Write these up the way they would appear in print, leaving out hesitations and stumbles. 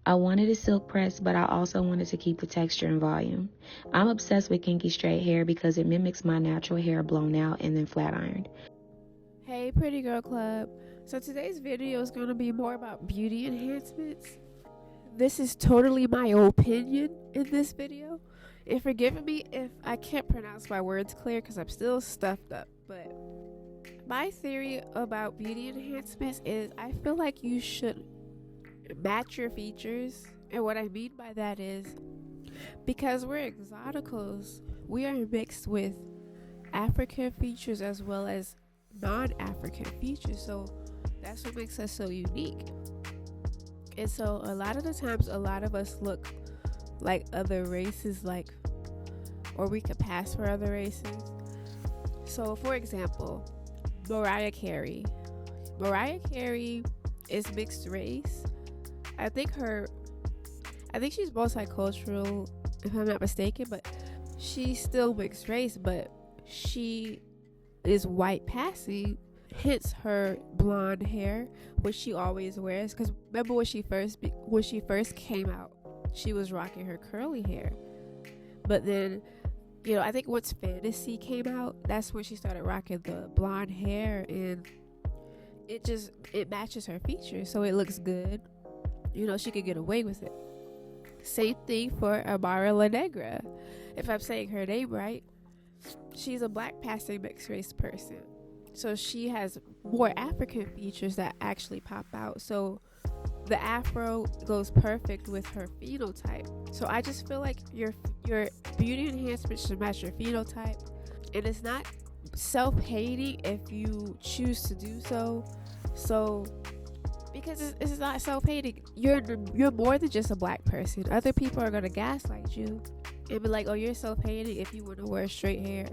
I wanted a silk press, but I also wanted to keep the texture and volume. I'm obsessed with kinky straight hair because it mimics my natural hair blown out and then flat ironed. Hey, Pretty Girl Club. So today's video is going to be more about beauty enhancements. This is totally my opinion in this video. And forgive me if I can't pronounce my words clear because I'm still stuffed up. But my theory about beauty enhancements is I feel like you should match your features. And what I mean by that is because we're exoticals, we are mixed with African features as well as non-African features, so that's what makes us so unique. And so a lot of the times a lot of us look like other races, like, or we could pass for other races. So for example, Mariah Carey is mixed race. I think she's multicultural if I'm not mistaken, but she's still mixed race, but she is white passing, hence her blonde hair, which she always wears. Because remember when she first came out, she was rocking her curly hair. But then, I think once Fantasy came out, that's when she started rocking the blonde hair, and it matches her features, so it looks good. She could get away with it. Same thing for Amara La Negra, if I'm saying her name right. She's a black passing mixed race person, so she has more African features that actually pop out. So the afro goes perfect with her phenotype. So I just feel like your beauty enhancement should match your phenotype, and it's not self-hating if you choose to do so. So because it's not self-hating, you're more than just a black person. Other people are gonna gaslight you and be like, oh, you're self-hating if you want to wear straight hair.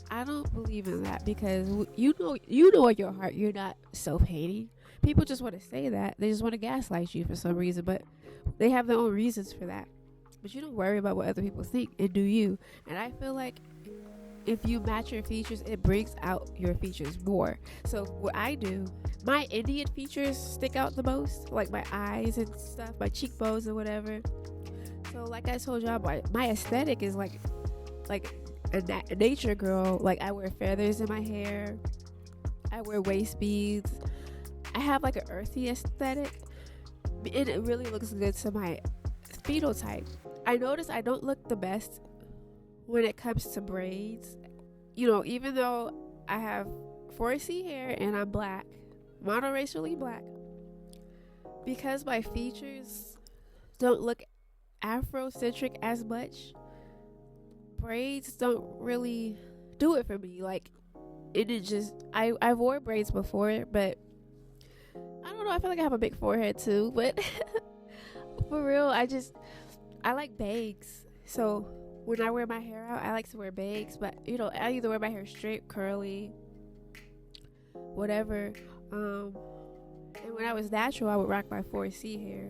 I don't believe in that, because you know in your heart you're not self-hating. People just want to say that. They just want to gaslight you for some reason, but they have their own reasons for that. But you don't worry about what other people think, and do you. And I feel like if you match your features, it brings out your features more. So what I do, my Indian features stick out the most, like my eyes and stuff, my cheekbones and whatever. So like I told y'all, my aesthetic is like a nature girl. Like I wear feathers in my hair, I wear waist beads. I have like an earthy aesthetic, and it really looks good to my phenotype. I notice I don't look the best when it comes to braids. Even though I have 4C hair and I'm black, monoracially black, because my features don't look Afrocentric as much, braids don't really do it for me. Like, I wore braids before, but I don't know, I feel like I have a big forehead too, but for real, I like bangs. So when I wear my hair out, I like to wear bangs, but I either wear my hair straight, curly, whatever. And when I was natural, I would rock my 4C hair.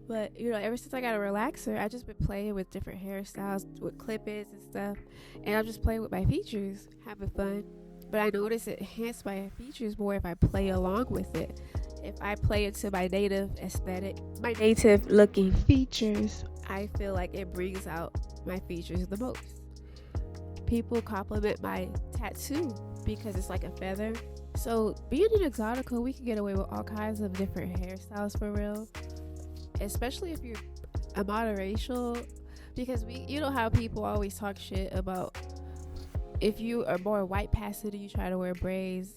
But ever since I got a relaxer, I just been playing with different hairstyles, with clip-ins and stuff, and I'm just playing with my features, having fun. But I notice it enhances my features more if I play along with it. If I play into my native aesthetic, my native looking features, I feel like it brings out my features the most. People compliment my tattoo because it's like a feather. So being an exotical, we can get away with all kinds of different hairstyles for real. Especially if you're a monoracial, because how people always talk shit about if you are more white passing and you try to wear braids,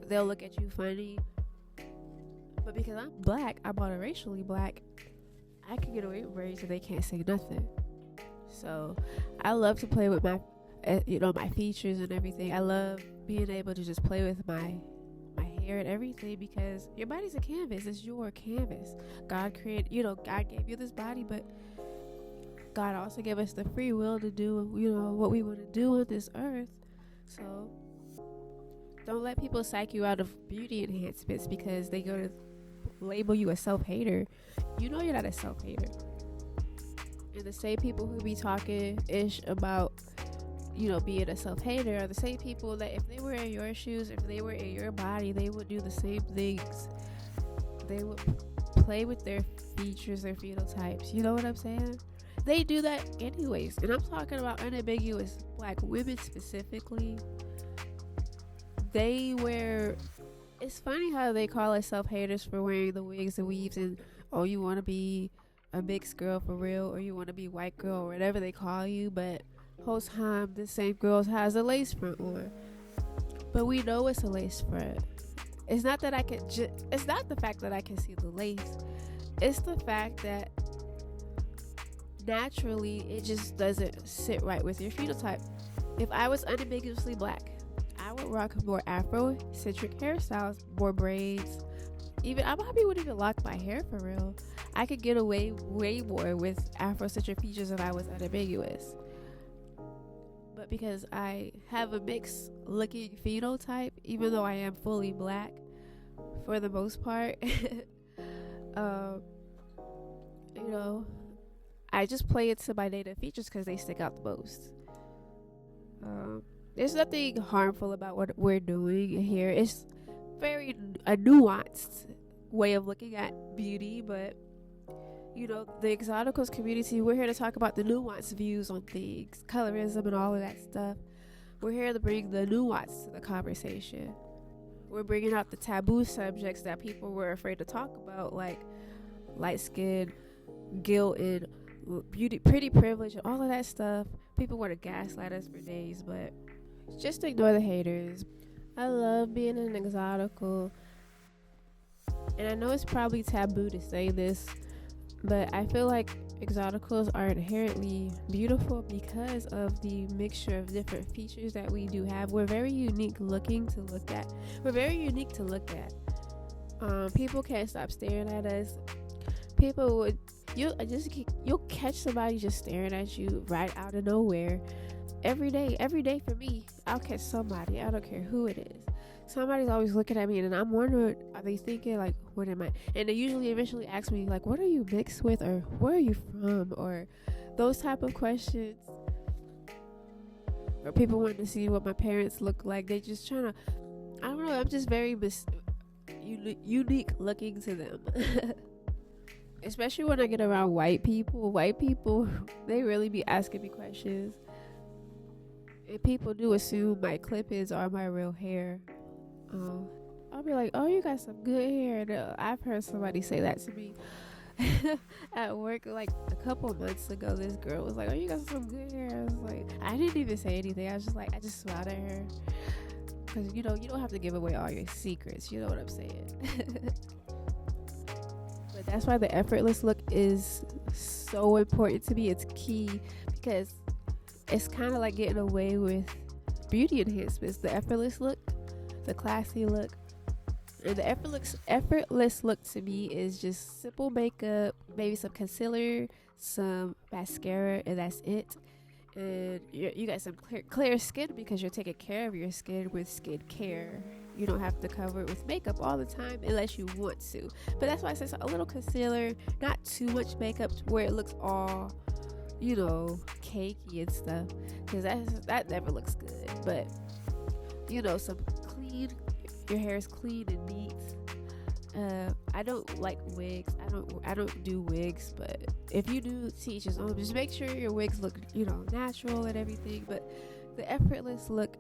they'll look at you funny. But because I'm black, I'm monoracially black, I can get away with braids and they can't say nothing. So I love to play with my my features and everything. I love being able to just play with my hair and everything, because your body's a canvas. It's your canvas. God created, God gave you this body, but God also gave us the free will to do, what we want to do on this earth. So don't let people psych you out of beauty enhancements because they go to label you a self-hater. You're not a self-hater. And the same people who be talking ish about being a self-hater are the same people that if they were in your shoes, if they were in your body, they would do the same things. They would play with their features, their phenotypes. You know what I'm saying? They do that anyways. And I'm talking about unambiguous black women specifically. They wear... It's funny how they call us self-haters for wearing the wigs and weaves and, oh, you want to be a mixed girl for real, or you want to be white girl, or whatever they call you, but whole time the same girl has a lace front on. But we know it's a lace front. It's not that it's not the fact that I can see the lace. It's the fact that naturally it just doesn't sit right with your phenotype. If I was unambiguously black, I would rock more Afro-centric hairstyles, more braids. Even I probably wouldn't even lock my hair for real. I could get away way more with Afro-centric features if I was unambiguous. But because I have a mixed looking phenotype, even though I am fully black for the most part, I just play it to my native features because they stick out the most. There's nothing harmful about what we're doing here. It's very a nuanced way of looking at beauty, but the Exoticals community, we're here to talk about the nuanced views on things, colorism and all of that stuff. We're here to bring the nuance to the conversation. We're bringing out the taboo subjects that people were afraid to talk about, like light skin, guilt, and beauty, pretty privilege, and all of that stuff. People want to gaslight us for days, but just ignore the haters. I love being an Exotical, and I know it's probably taboo to say this, but I feel like Exoticals are inherently beautiful because of the mixture of different features that we do have. We're very unique looking to look at. People can't stop staring at us. You'll catch somebody just staring at you right out of nowhere. Every day for me, I'll catch somebody. I don't care who it is. Somebody's always looking at me, and I'm wondering, are they thinking like, what am I? And they usually eventually ask me like, what are you mixed with, or where are you from, or those type of questions. Or people wanting to see what my parents look like. They just trying to, I don't know. I'm just very unique looking to them. Especially when I get around white people. White people, they really be asking me questions. And people do assume my clip-ins are my real hair. I'll be like, oh, you got some good hair. And, I've heard somebody say that to me at work like a couple months ago. This girl was like, oh, you got some good hair. I was like, I didn't even say anything. I was just like, I just smiled at her. Because, you don't have to give away all your secrets. You know what I'm saying? But that's why the effortless look is so important to me. It's key because it's kind of like getting away with beauty enhancements. The effortless look, the classy look, and the effortless look to me is just simple makeup, maybe some concealer, some mascara, and that's it. And you got some clear skin because you're taking care of your skin with skin care. You don't have to cover it with makeup all the time unless you want to. But that's why I say a little concealer, not too much makeup where it looks all, cakey and stuff, because that never looks good. But some clean, your hair is clean and neat. I don't like wigs. I don't do wigs, but if you do, teach his own. Just make sure your wigs look, natural and everything. But the effortless look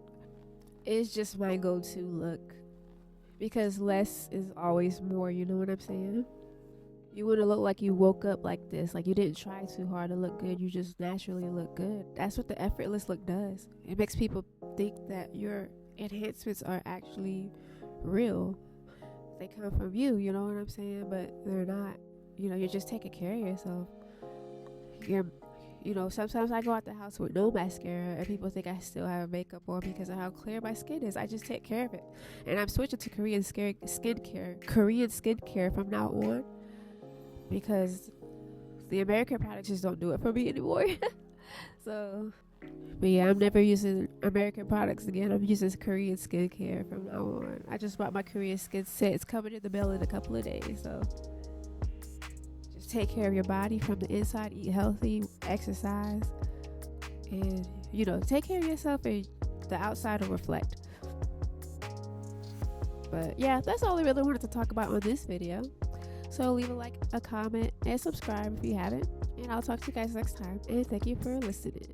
is just my go-to look because less is always more. You know what I'm saying? You want to look like you woke up like this, like you didn't try too hard to look good. You just naturally look good. That's what the effortless look does. It makes people think that your enhancements are actually real. They come from you, you know what I'm saying? But they're not. You're just taking care of yourself. Sometimes I go out the house with no mascara and people think I still have makeup on because of how clear my skin is. I just take care of it. And I'm switching to Korean skincare from now on because the American products just don't do it for me anymore. So, but yeah, I'm never using American products again. I'm using Korean skincare from now on. I just bought my Korean skin set. It's coming in the mail in a couple of days. So just take care of your body from the inside. Eat healthy, exercise, and take care of yourself, and the outside will reflect. But yeah, that's all I really wanted to talk about on this video. So leave a like, a comment, and subscribe if you haven't. And I'll talk to you guys next time. And thank you for listening.